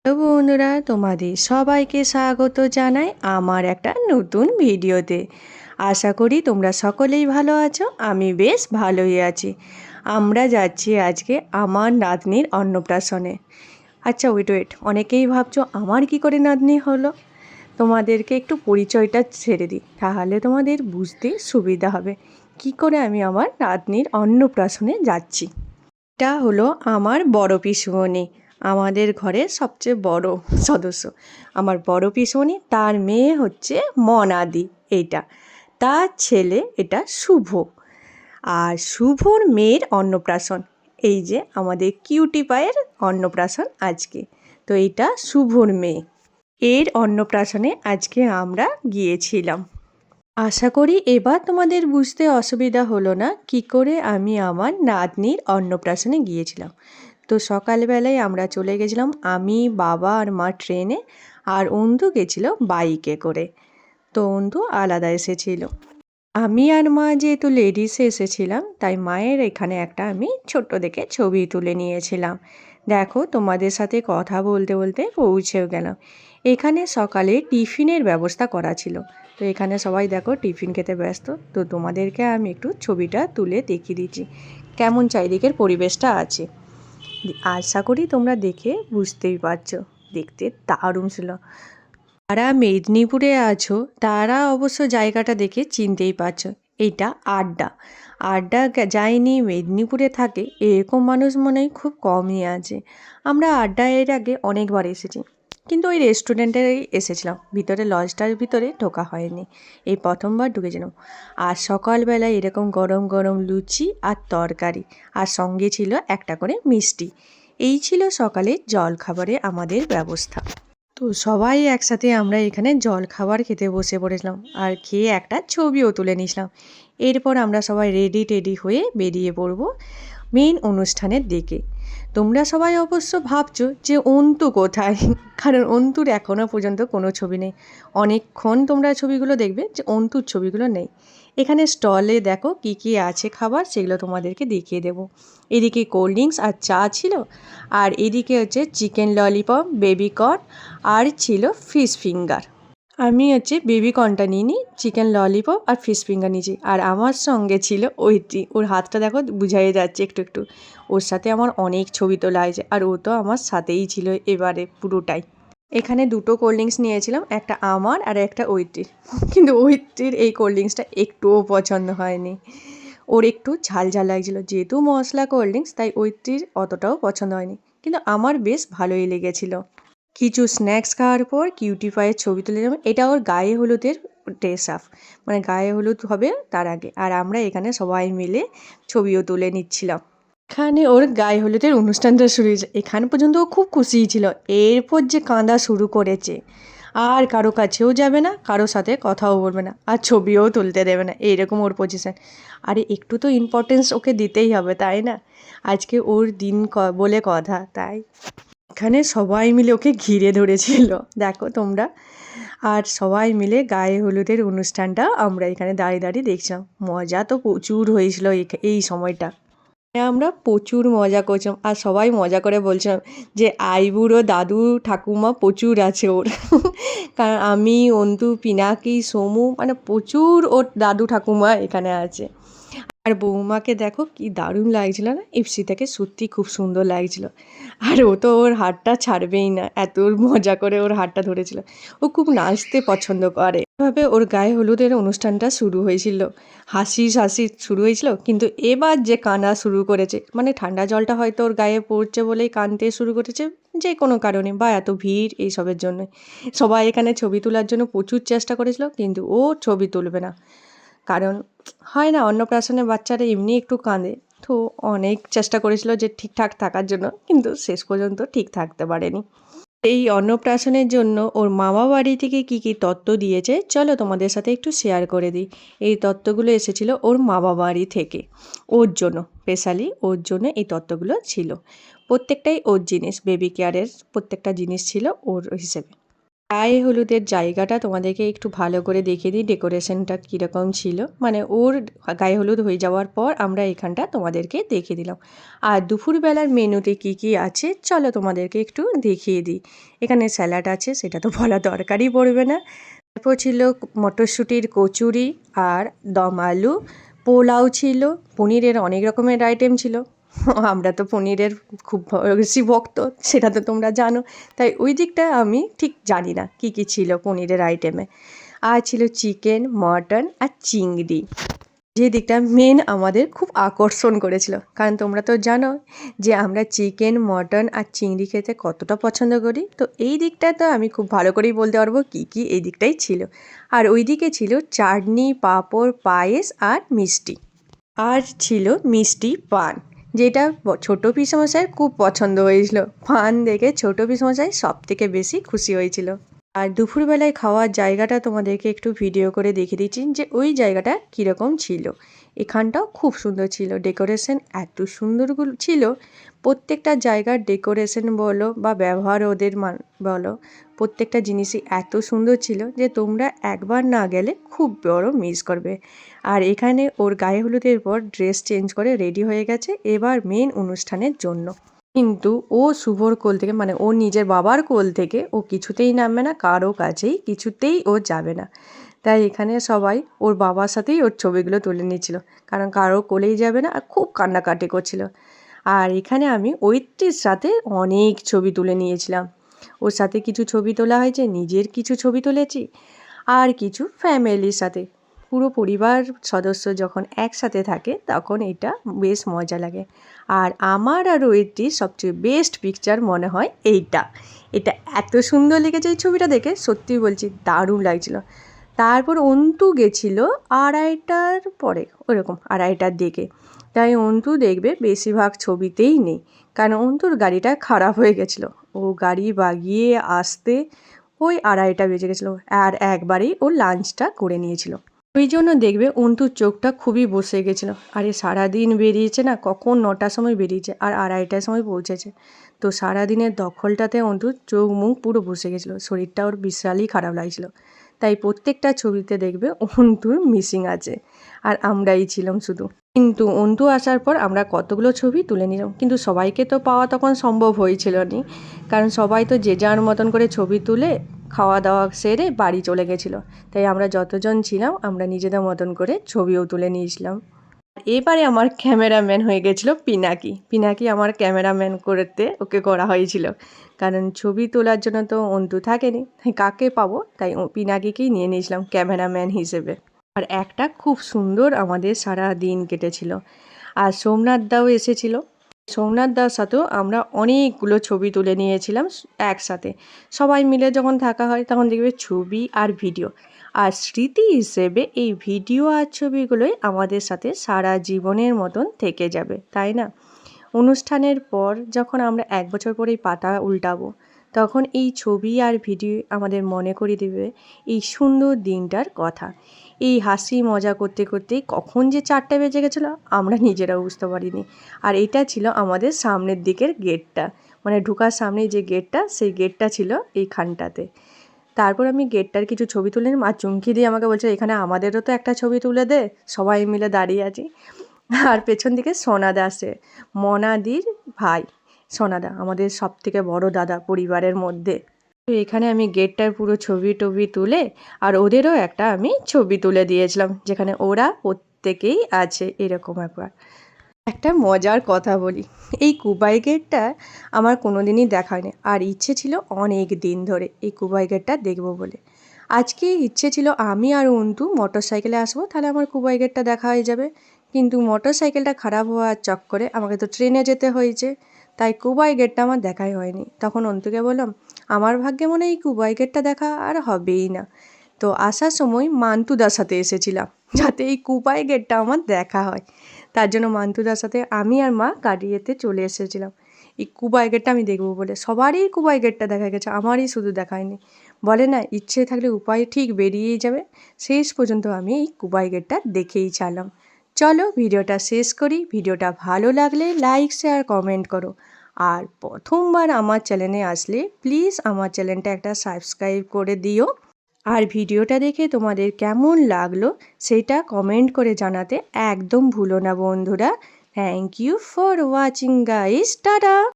Hello বন্ধুরা, তোমাদের সবাইকে স্বাগত জানাই আমার একটা নতুন ভিডিওতে। আশা করি তোমরা সকলেই ভালো আছো। আমি বেশ ভালোই আছি। আমরা যাচ্ছি আজকে আমার নাতনির অন্নপ্রাশনে। আচ্ছা, ওয়েট, অনেকেই ভাবছো আমার কি করে নাতনি হলো। তোমাদেরকে একটু পরিচয়টা ছেড়ে দিই, তাহলে তোমাদের বুঝতে সুবিধা হবে কি করে আমি আমার নাতনির অন্নপ্রাশনে যাচ্ছি। এটা হলো আমার বড় পিসিমণি, আমাদের ঘরের সবচেয়ে বড় সদস্য। আমার বড় পিসিমণি, তার মেয়ে হচ্ছে মনাদি, এইটা তার ছেলে, এটা শুভ। আর শুভর মেয়ের অন্নপ্রাশন, এই যে আমাদের কিউটি পায়ের অন্নপ্রাশন আজকে। তো এটা শুভর মেয়ে, এর অন্নপ্রাশনে আজকে আমরা গিয়েছিলাম। আশা করি এবার তোমাদের বুঝতে অসুবিধা হলো না কি করে আমি আমার নাতনির অন্নপ্রাশনে গিয়েছিলাম। তো সকালবেলায় আমরা চলে গেছিলাম, আমি, বাবা আর মা ট্রেনে, আর অন্তু গেছিল বাইকে করে। তো অন্তু আলাদা এসেছিল। আমি আর মা যেহেতু লেডিসে এসেছিলাম, তাই মায়ের এখানে একটা আমি ছোট্ট দেখে ছবি তুলে নিয়েছিলাম। দেখো, তোমাদের সাথে কথা বলতে বলতে পৌঁছেও গেলাম। এখানে সকালে টিফিনের ব্যবস্থা করা ছিল। তো এখানে সবাই দেখো টিফিন খেতে ব্যস্ত। তো তোমাদেরকে আমি একটু ছবিটা তুলে দেখিয়ে দিচ্ছি কেমন চারিদিকের পরিবেশটা আছে। আশা করি তোমরা দেখে বুঝতেই পারছো, দেখতে দারুণ ছিল। যারা মেদিনীপুরে আছো তারা অবশ্য জায়গাটা দেখে চিনতেই পারছো, এইটা আড্ডা। আড্ডা যায়নি, মেদিনীপুরে থাকে এরকম মানুষ মনে হয় খুব কমই আছে। আমরা আড্ডা এর আগে অনেকবার এসেছি, কিন্তু ওই রেস্টুরেন্টেই এসেছিলাম, ভিতরে লজটার ভিতরে ঢোকা হয়নি, এই প্রথমবার ঢুকেছিলাম। আর সকালবেলায় এরকম গরম গরম লুচি আর তরকারি, আর সঙ্গে ছিল একটা করে মিষ্টি। এই ছিল সকালে জলখাবারে আমাদের ব্যবস্থা। তো সবাই একসাথে আমরা এখানে জল খাবার খেতে বসে পড়েছিলাম, আর খেয়ে একটা ছবিও তুলে নিয়েছিলাম। এরপর আমরা সবাই রেডি টেডি হয়ে বেরিয়ে পড়বো মেন অনুষ্ঠানের দিকে। তোমরা সবাই অবশ্য ভাবছো যে অন্তু কোথায়, কারণ অন্তুর এখনও পর্যন্ত কোনো ছবি নেই। অনেকক্ষণ তোমরা ছবিগুলো দেখবে যে অন্তুর ছবিগুলো নেই। এখানে স্টলে দেখো কি কি আছে খাবার, সেগুলো তোমাদেরকে দেখিয়ে দেবো। এদিকে কোল্ড ড্রিঙ্কস আর চা ছিল, আর এদিকে হচ্ছে চিকেন ললিপপ, বেবিকর্ন, আর ছিল ফিশ ফিঙ্গার। আমি হচ্ছে বেবিকর্নটা নিইনি, চিকেন ললিপপ আর ফিশ ফিঙ্গার নিয়েছি। আর আমার সঙ্গে ছিল ওইটি, ওর হাতটা দেখো বুঝাই যাচ্ছে একটু একটু। ওর সাথে আমার অনেক ছবি তোলা হয়েছে, আর ও তো আমার সাথেই ছিল এবারে পুরোটাই। এখানে দুটো কোল্ড ড্রিঙ্কস নিয়েছিলাম, একটা আমার আর একটা ওইটির। কিন্তু ওইটির এই কোল্ড ড্রিঙ্কসটা একটুও পছন্দ হয়নি, ওর একটু ঝাল ঝাল লাগছিলো, যেহেতু মশলা কোল্ড ড্রিঙ্কস তাই ওইটির অতটাও পছন্দ হয়নি, কিন্তু আমার বেশ ভালোই লেগেছিলো। কিছু স্ন্যাক্স খাওয়ার পর কিউটি পায়ের ছবি তুলে নেব। এটা ওর গায়ে হলুদের ড্রেস আপ, মানে গায়ে হলুদ হবে তার আগে। আর আমরা এখানে সবাই মিলে ছবিও তুলে নিচ্ছিলাম। এখানে ওর গায়ে হলুদের অনুষ্ঠানটা শুরু হয়েছে, এখান পর্যন্ত ও খুব খুশিই ছিল। এরপর যে কাঁদা শুরু করেছে, আর কারো কাছেও যাবে না, কারো সাথে কথাও বলবে না, আর ছবিও তুলতে দেবে না, এইরকম ওর পজিশান। আরে একটু তো ইম্পর্টেন্স ওকে দিতেই হবে, তাই না? আজকে ওর দিন বলে কথা, তাই এখানে সবাই মিলে ওকে ঘিরে ধরেছিল, দেখো তোমরা। আর সবাই মিলে গায়ে হলুদের অনুষ্ঠানটা আমরা এখানে দাঁড়িয়ে দাঁড়িয়ে দেখছিলাম। মজা তো প্রচুর হয়েছিল এই সময়টা। আমরা প্রচুর মজা করছিলাম, আর সবাই মজা করে বলছিলাম যে আইবুড়ো দাদু ঠাকুমা প্রচুর আছে ওর। কারণ আমি, অন্তু, পিনাকি, সমু, মানে প্রচুর ওর দাদু ঠাকুমা এখানে আছে। আর বৌমাকে দেখো কি দারুণ লাগছিল না, ইপসি থেকে সত্যি খুব সুন্দর লাগছিল। আর ও তো ওর হাতটা ছাড়বেই না, এত মজা করে ওর হাতটা ধরেছিল। ও খুব নাচতে পছন্দ করে। এভাবে ওর গায়ে হলুদের অনুষ্ঠানটা শুরু হয়েছিল, হাসি হাসি শুরু হয়েছিল, কিন্তু এবার যে কান্না শুরু করেছে, মানে ঠান্ডা জলটা হয়তো ওর গায়ে পড়ছে বলেই কাঁদতে শুরু করেছে, যে কোনো কারণে, বা এত ভিড় এইসবের জন্য। সবাই এখানে ছবি তোলার জন্য প্রচুর চেষ্টা করেছিল, কিন্তু ও ছবি তুলবে না। কারণ হয় না, অন্নপ্রাশনে বাচ্চারা এমনি একটু কাঁদে। তো অনেক চেষ্টা করেছিল যে ঠিকঠাক থাকার জন্য, কিন্তু শেষ পর্যন্ত ঠিক থাকতে পারেনি। এই অন্নপ্রাশনের জন্য ওর মামা বাড়ি থেকে কী কী তত্ত্ব দিয়েছে চলো তোমাদের সাথে একটু শেয়ার করে দিই। এই তত্ত্বগুলো এসেছিল ওর মামা বাড়ি থেকে, ওর জন্য স্পেশালি ওর জন্য এই তত্ত্বগুলো ছিল। প্রত্যেকটাই ওর জিনিস, বেবি কেয়ারের প্রত্যেকটা জিনিস ছিল ওর হিসেবে। গায়ে হলুদের জায়গাটা তোমাদেরকে একটু ভালো করে দেখিয়ে দিই ডেকোরেশনটা কীরকম ছিল। মানে ওর গায়ে হলুদ হয়ে যাওয়ার পর আমরা এখানটা তোমাদেরকে দেখিয়ে দিলাম। আর দুপুরবেলার মেনুতে কি কি আছে চলো তোমাদেরকে একটু দেখিয়ে দিই। এখানে স্যালাড আছে, সেটা তো বলা দরকারই পড়বে না। তারপর ছিল মটরশুঁটির কচুরি আর দম আলু, পোলাও ছিল, পনিরের অনেক রকমের আইটেম ছিল। আমরা তো পনিরের খুব বেশি ভক্ত, সেটা তো তোমরা জানো। তাই ওই দিকটা আমি ঠিক জানি না কী কী ছিল পনিরের আইটেমে। আর ছিল চিকেন, মটন আর চিংড়ি, যে দিকটা মেন আমাদের খুব আকর্ষণ করেছিল। কারণ তোমরা তো জানো যে আমরা চিকেন, মটন আর চিংড়ি খেতে কতটা পছন্দ করি। তো এই দিকটা তো আমি খুব ভালো করেই বলতে পারবো কী কী এই দিকটাই ছিল। আর ওই দিকে ছিল চাটনি, পাঁপড়, পায়েস আর মিষ্টি। আর ছিল মিষ্টি পান, যেটা ছোটো পিসমশাইয়ের খুব পছন্দ হয়েছিল। পান দেখে ছোটো পিসমশাই সব থেকে বেশি খুশি হয়েছিল। আর দুপুরবেলায় খাওয়ার জায়গাটা তোমাদেরকে একটু ভিডিও করে দেখিয়ে দিচ্ছি যে ওই জায়গাটা কীরকম ছিল। এখানটাও খুব সুন্দর ছিল, ডেকোরেশন এত সুন্দরগুলো ছিল। প্রত্যেকটা জায়গার ডেকোরেশন বলো বা ব্যবহার ওদের বলো, প্রত্যেকটা জিনিসই এত সুন্দর ছিল যে তোমরা একবার না গেলে খুব বড় মিস করবে। আর এখানে ওর গায়ে হলুদের পর ড্রেস চেঞ্জ করে রেডি হয়ে গেছে এবার মেন অনুষ্ঠানের জন্য। কিন্তু ও শুভর কোল থেকে, মানে ওর নিজের বাবার কোল থেকে ও কিছুতেই নামবে না, কারো কাছেই কিছুতেই ও যাবে না। তাই এখানে সবাই ওর বাবার সাথেই ওর ছবিগুলো তুলে নিচ্ছিল, কারণ কারো কোলেই যাবে না আর খুব কান্নাকাটি করছিল। আর এখানে আমি ওইটির সাথে অনেক ছবি তুলে নিয়েছিলাম। ওর সাথে কিছু ছবি তোলা হয়েছে, নিজের কিছু ছবি তুলেছি আর কিছু ফ্যামিলির সাথে। পুরো পরিবার সদস্য যখন একসাথে থাকে তখন এটা বেশ মজা লাগে। আর আমার আর ওইটির সবচেয়ে বেস্ট পিকচার মনে হয় এইটা। এটা এত সুন্দর লেগেছে এই ছবিটা দেখে, সত্যি বলছি দারুণ লাগছিল। তারপর অন্তু গেছিল 2:30টার পরে, ওরকম 2:30টার দিকে। তাই অন্তু দেখবে বেশিরভাগ ছবিতেই নেই, কারণ অন্তুর গাড়িটা খারাপ হয়ে গেছিলো। ও গাড়ি বাগিয়ে আসতে ওই 2:30টা বেজে গেছিলো, আর একবারেই ও লাঞ্চটা করে নিয়েছিল। ওই জন্য দেখবে অন্তুর চোখটা খুবই বসে গেছিলো। আরে সারাদিন বেরিয়েছে না, কখন 9টার সময় বেরিয়েছে আর 2:30টার সময় পৌঁছেছে। তো সারাদিনের দখলটাতে অন্তুর চোখ মুখ পুরো বসে গেছিলো, শরীরটা ওর বিশালই খারাপ লাগছিলো। তাই প্রত্যেকটা ছবিতে দেখবে অন্তুর মিসিং আছে, আর আমরাই ছিলাম শুধু। কিন্তু অন্তু আসার পর আমরা কতগুলো ছবি তুলে নিলাম, কিন্তু সবাইকে তো পাওয়া তখন সম্ভব হয়েছিল না, কারণ সবাই তো যে যার মতন করে ছবি তুলে খাওয়া দাওয়া সেরে বাড়ি চলে গেছিলো। তাই আমরা যতজন ছিলাম আমরা নিজেদের মতন করে ছবিও তুলে নিয়েছিলাম। এবারে আমার ক্যামেরাম্যান হয়ে গেছিলো পিনাকি। পিনাকি আমার ক্যামেরাম্যান করতে ওকে করা হয়েছিল, কারণ ছবি তোলার জন্য তো অন্তু থাকেনি, তাই কাকে পাবো, তাই পিনাকিকেই নিয়ে নিয়েছিলাম ক্যামেরাম্যান হিসেবে। আর একটা খুব সুন্দর আমাদের সারা দিন কেটেছিল। আর সোমনাথ দাও এসেছিল, সোমনাথ দার সাথেও আমরা অনেকগুলো ছবি তুলে নিয়েছিলাম একসাথে। সবাই মিলে যখন থাকা হয় তখন দেখবে ছবি আর ভিডিও, আর স্মৃতি হিসেবে এই ভিডিও আর ছবিগুলোই আমাদের সাথে সারা জীবনের মতন থেকে যাবে, তাই না? অনুষ্ঠানের পর যখন আমরা 1 বছর পরেই পাতা উল্টাবো, তখন এই ছবি আর ভিডিও আমাদের মনে করিয়ে দেবে এই সুন্দর দিনটার কথা। এই হাসি মজা করতে করতেই কখন যে 4টে বেজে গেছিলো আমরা নিজেরাও বুঝতে পারিনি। আর এটা ছিল আমাদের সামনের দিকের গেটটা, মানে ঢোকার সামনে যে গেটটা, সেই গেটটা ছিল এইখানটাতে। তারপর আমি গেটটার কিছু ছবি তুলে নিলাম, আর চুমকি দিয়ে আমাকে বলছে এখানে আমাদেরও তো একটা ছবি তুলে দে, সবাই মিলে দাঁড়িয়ে আছি। আর পেছন দিকে সোনাদা আসে, মনাদির ভাই। সোনাদা আমাদের সব থেকে বড় দাদা পরিবারের মধ্যে। তো এখানে আমি গেটটার পুরো ছবি টবি তুলে আর ওদেরও একটা আমি ছবি তুলে দিয়েছিলাম, যেখানে ওরা প্রত্যেকেই আছে এরকম একবার। একটা মজার কথা বলি, এই কুবাই গেটটা আমার কোনো দিনই দেখা হয়নি, আর ইচ্ছে ছিল অনেক দিন ধরে এই কুবাই গেটটা দেখবো বলে। আজকে ইচ্ছে ছিল আমি আর অন্তু মোটর সাইকেলে আসবো, তাহলে আমার কুবাই গেটটা দেখা হয়ে যাবে। কিন্তু মোটর সাইকেলটা খারাপ হওয়ার চক্করে আমাকে তো ট্রেনে যেতে হয়েছে, তাই কুবাই গেটটা আমার দেখাই হয়নি। তখন অন্তুকে বললাম আমার ভাগ্যে মনে হয় এই কুবাই গেটটা দেখা আর হবেই না। তো আসার সময় মান্তুদার সাথে এসেছিলাম যাতে এই কুবাই গেটটা আমার দেখা হয়। তার জন্য মান্তুদার সাথে আমি আর মা গাড়িতে চলে এসেছিলাম এই কুবাই গেটটা আমি দেখবো বলে। সবারই কুবাই গেটটা দেখা গেছে, আমারই শুধু দেখায়নি। বলে না ইচ্ছে থাকলে উপায় ঠিক বেরিয়েই যাবে, শেষ পর্যন্ত আমি এই কুবাই গেটটা দেখেই ছাড়লাম। চলো ভিডিওটা শেষ করি। ভিডিওটা ভালো লাগলে লাইক শেয়ার কমেন্ট করো। আর প্রথমবার আমার চ্যানেলে আসলে প্লিজ আমার চ্যানেলটা একটা সাবস্ক্রাইব করে দিও। আর ভিডিওটা দেখে তোমাদের কেমন লাগলো সেটা কমেন্ট করে জানাতে একদম ভুলো না বন্ধুরা। Thank you for watching guys, tata.